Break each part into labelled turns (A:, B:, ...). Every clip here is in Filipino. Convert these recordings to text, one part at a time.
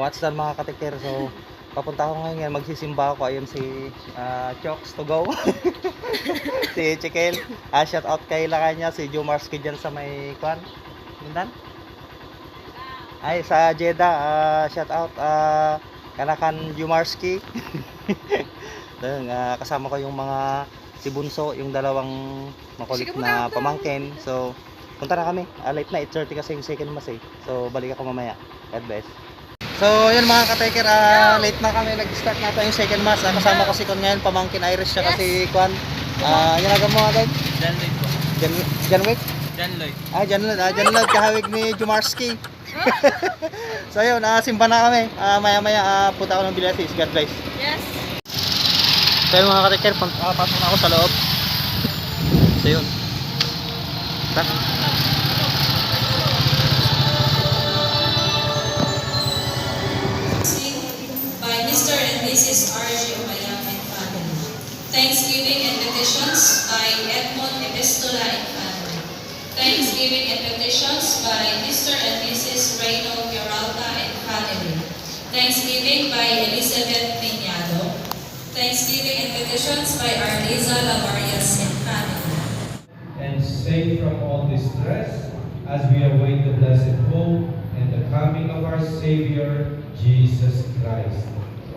A: what's that mga katikir? So, papunta ako ngayon, magsisimba ako. Ayun si Chokes to go. Si Chikel. Shout out kay Lakanya, si Jumarski dyan sa may kwan. Mindan? Ay, sa Jeddah. Shout out Kanakan Jumarski. Kasama ko yung mga si Bunso, yung dalawang makulit na pamangkin. So, punta na kami. Late na, 8:30 kasi yung second mass eh. So, balik ako mamaya. God bless. So, yun mga ka-taker, late na kami. Nag-start na tayo yung second mass. Kasama ko si Kon ngayon, pamangkin Irish siya kasi Kwan. Yung agam mo agad?
B: John Lloyd po.
A: John Wick?
B: John Lloyd.
A: John Lloyd, kahawig ni Jumarski. So, yun, simba na kami. Maya-maya, punta ako ng Bilasis. God bless.
C: Yes.
A: So, yun mga ka-taker, pasok na ako sa loob. So, yun. Tara.
D: By Mr. and Mrs. R.J. Umayam and family. Thanksgiving and petitions by Edmond Epistola and family. Thanksgiving and petitions by Mr. and Mrs. Reyno Giralda and family. Thanksgiving by Elizabeth Piñado. Thanksgiving and petitions by Arliza Lavarias and family.
E: And safe from all distress as we await the blessed hope and the coming of our Savior, Jesus Christ.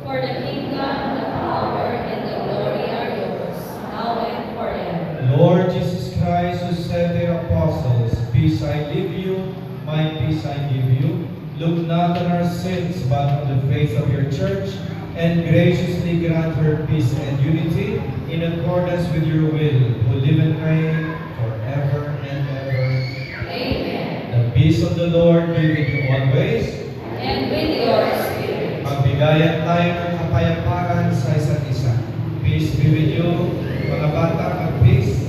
D: For the kingdom, the power, and the glory are yours, now and forever.
E: Lord Jesus Christ, who said to your apostles, "Peace I leave you, my peace I give you," look not on our sins, but on the faith of your church, and graciously grant her peace and unity in accordance with your will, who live and reign forever and ever.
D: Amen.
E: The peace of the Lord be with you always.
D: And with your spirit.
E: Magbigayan tayo ng kapayapaan sa isa't isa. Peace be with you, mga bata, mag-peace.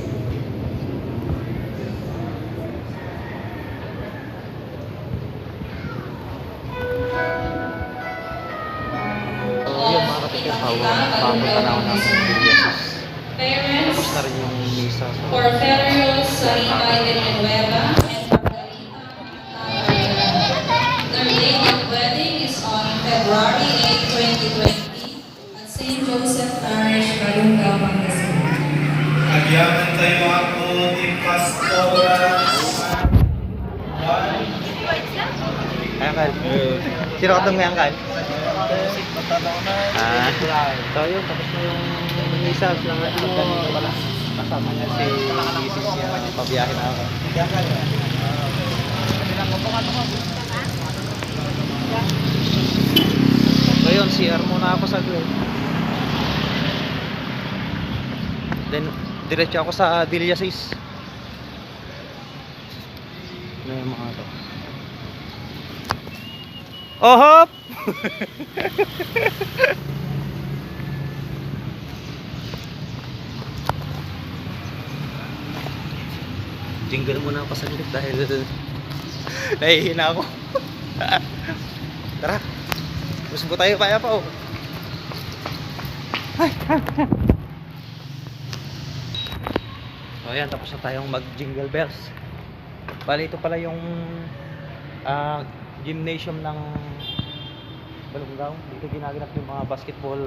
A: Yun mga katikir, papunta na ako ng Bilasis.
D: Parents,
A: Tapos na rin yung misa.
D: for Ferrios, Sarita, Villanueva, and Margarita, their date of wedding is on February 8, 2020 at St. Joseph Parish, Balunga, Pangasinan.
E: Nagyaman tayo ako ni Pastora.
A: Ayan, Kyle. Sino ka itong mayang, Kyle? So yun, tapos na yung misa. Ganito pala. Kasama niya si Mrs. niya. Pabiyahe na ako. So yun, CR muna ako sa gawin. Then, diretso ako sa Bilasis. Ano yung mga ito? Oh, hop! Jingle muna ako sa gilid dahil nahihina ako. Tara, gusto tayo kaya pa oh. So ayan, tapos na tayong mag jingle bells. Bali ito pala yung gymnasium ng Balungaw. Dito ginaganap yung mga basketball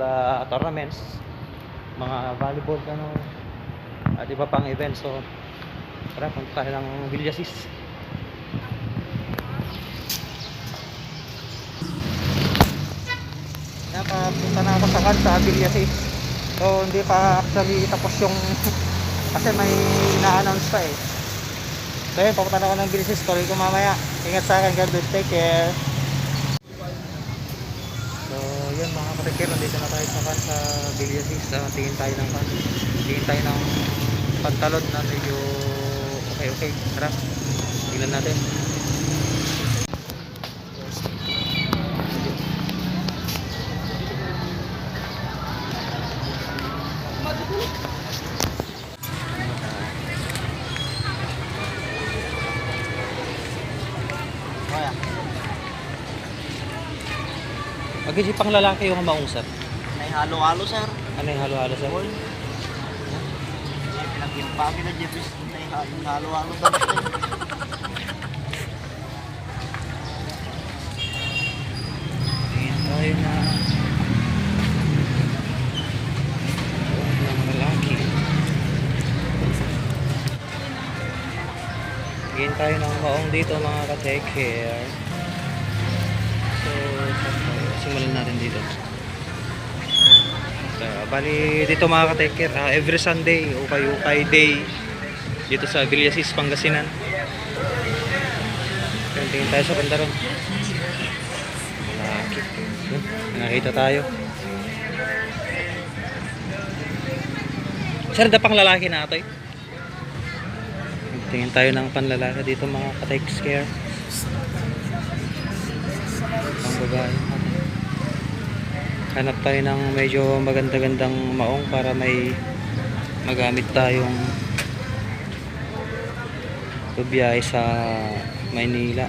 A: tournaments, mga volleyball at iba pang events. So tara, punta tayo ng Bilasis. Punta na ako sa Bilasis. So hindi pa actually tapos yung kasi may ina-announce pa eh. So yun, papunta na ako ng Bilasis. Tuloy ko mamaya. Ingat sa akin, God bless, take care. So yun mga katikir, nandito na tayo sa Bilasis. Tingin tayo ng pantalon na medyo okay. Tara, tingnan natin. Pag-isip pang lalaki yung maungsap.
B: May halo-halo, sir.
A: Ano yung halo-halo sa wall?
B: Pinag-impami na Jeffries. May halo-halo daw.
A: tayo na ng lalaki. Tingin tayo ng maong dito mga ka-take care. So, simulan natin dito. Bali dito mga ka-take care, every Sunday, ukay-ukay day dito sa Villasis, Pangasinan. Tingin tayo sa banda ron. Lalaki. Nakita tayo. Sir, dapang lalaki na ito eh. Tingin tayo ng panlalaki dito mga ka-take care. Ang babae. Hanap tayo ng medyo maganda-gandang maong para may magamit tayong biyahe sa Maynila.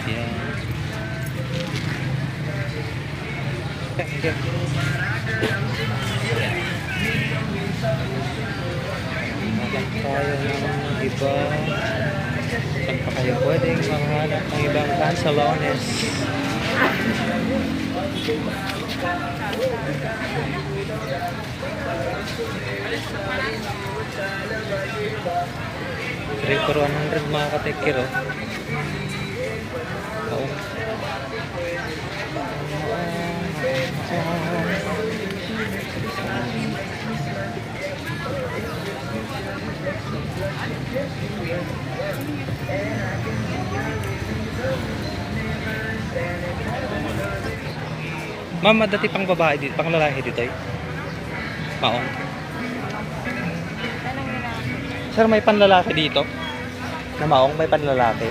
A: Yan. Hanap tayo ng iba. Saan pa kayo pwedeng makahanap ng ibang cancalones? Three for 100 mga katekir oh. Oo. Ma'am, dati pang babae dito, pang lalaki dito eh. Maong. Sir, may panlalaki dito? Na maong, may panlalaki.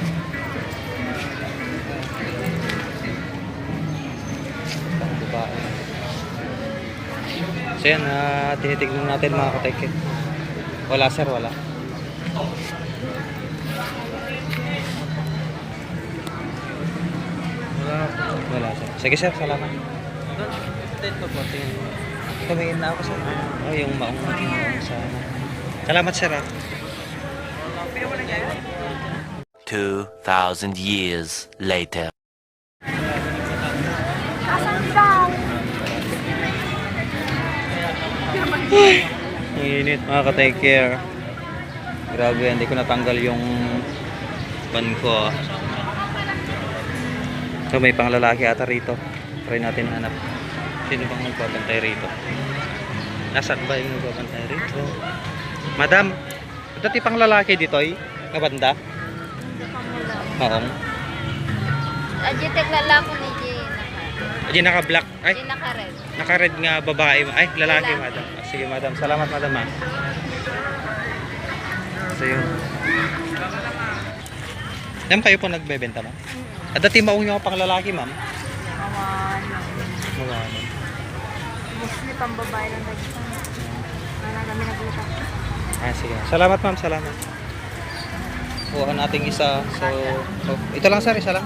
A: Pang babae. So yan, tinitignan natin mga kateke. Wala sir, wala. Wala sir. Sige sir, salamat. Dito po, tingin. Tumingin na ako sir. Oh, yung maong sana. Salamat sir ah.
C: 2,000 years later.
A: Ang init mga ka-take care. Grabe, hindi ko natanggal yung ban ko. So may pang lalaki ata rito. Try natin hanap. Sino bang magbabantay rito? Nasaan ba yung magbabantay rito? Madam, dati pang lalaki dito ay nabanda? Maong.
F: Ajitek lalaki ni Jane.
A: Di naka-black. Ay,
F: Jane naka-red.
A: naka-red nga babae. Ay, lalaki madam. Sige madam. Salamat madam ah. So yun. Ma'am, kayo po nagbebenta ma'am? At dati maong nyo pang lalaki ma'am? Mawalan.
F: Mostly pang babae lang nagsan. Wala kami nagluta.
A: Ah, sige. Salamat ma'am, salamat. Kuha natin isa. So, ito lang sir, isa lang.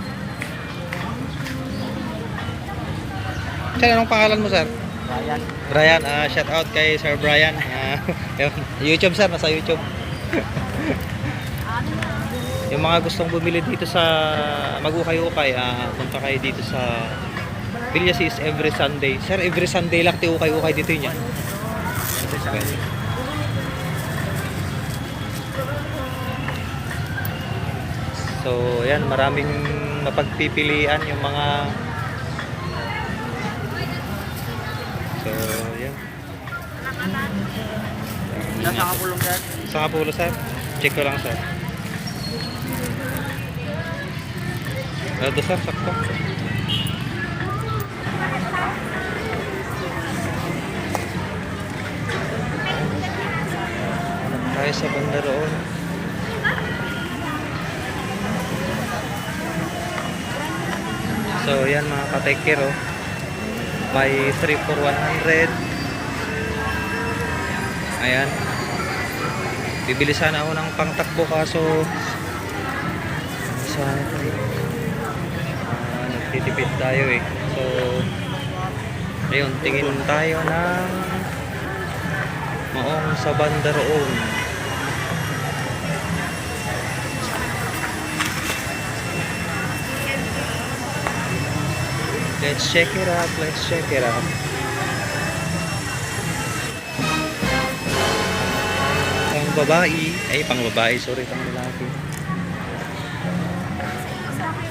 A: Sir, anong pangalan mo sir?
B: Ryan.
A: Brian, shout out kay Sir Brian. YouTube sir, nasa YouTube. Yung mga gustong bumili dito sa mag-ukay-ukay, punta kayo dito sa Villasis every Sunday. Sir, every Sunday lang ukay-ukay dito yun yan. So, yan, maraming mapagpipilian yung mga. So, yan.
B: Nasa kapulong dyan.
A: Sa Kapulo, sir. Check ko lang, sir. Ito, sir, sakto. Tayo sa banda roon. So, yan mga ka-take oh. May 3 for 100. Ayan. Bibili sana ako ng pangtakbo kaso nagtitipid tayo eh. So, ayun, tingin tayo ng maong sa banda roon. Let's check it out. Let's check it out. Pang babae. Ay, pang babae. Sorry, pang lalaki.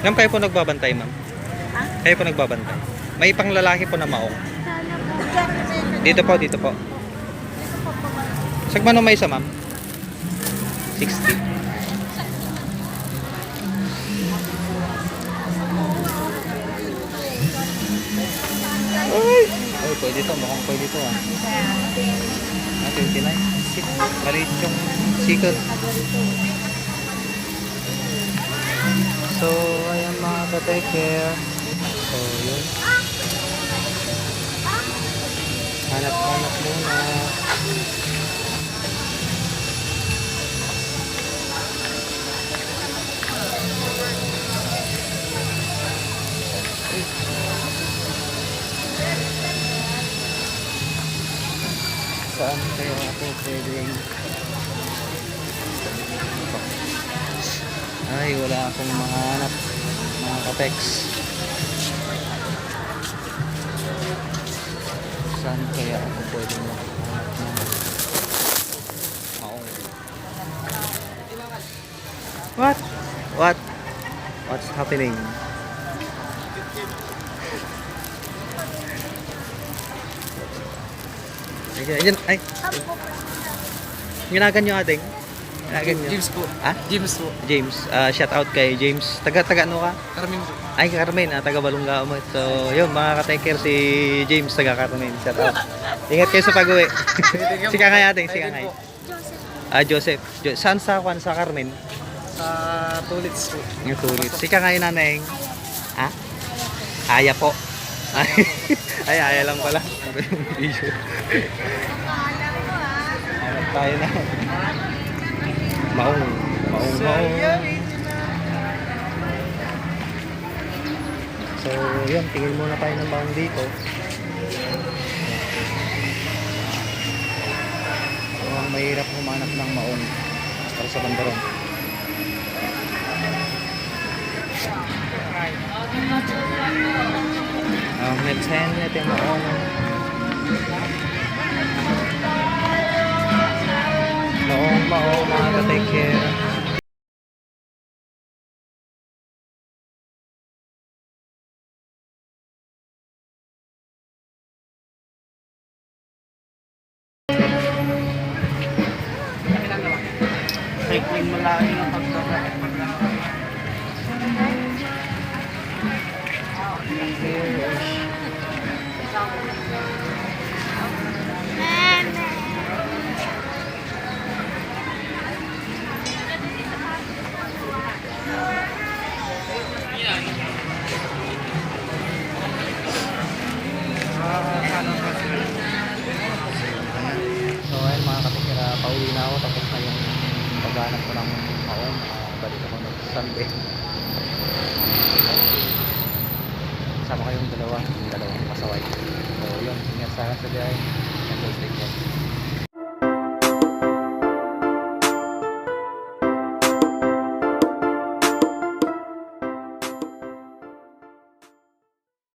A: Ma'am, kayo po nagbabantay, ma'am?
F: Ha?
A: Kayo po nagbabantay? May pang lalaki po na maong.
F: Sana po.
A: Dito po, dito po. Sagmano may isa, ma'am? 60. Ay! Ay, pwede to. Mukhang pwede to, ah. Ah, 29. Shit. Maliit yung sikot. So, ayan mga ka-take care. So, yun. Hanap-hanap muna. Saan kaya ako pwedeng... Ay, wala akong mahanap, mga kapex. Saan kaya ako pwedeng makahanap ng maong? What? What? What's happening? Ayan, ay. Ginagan nyo ating? Ginagan nyo?
B: James po.
A: Ah?
B: James po.
A: James. Shout out kay James. Taga ano ka?
B: Carmen po.
A: Ay, Carmen. Taga Balunggao mo. So, yun, mga ka-take care si James. Taga Carmen. Shout out. Ingat kayo sa pag-uwi. Sika ngay ating. Sika ngay. Joseph. Saan sa Juan? Sa Carmen?
B: Sa Tulits po.
A: Yung tulit. Sika ngay naneng. Ha? Aya po. Ay, aya lang pala. Video. Hanap tayo na. Maong. So, yun. Tingin muna tayo ng maong dito. Mukhang mahirap humanap ng maong para sa bandaron. Let's hand it yung maong. Maong, mga ka-take care.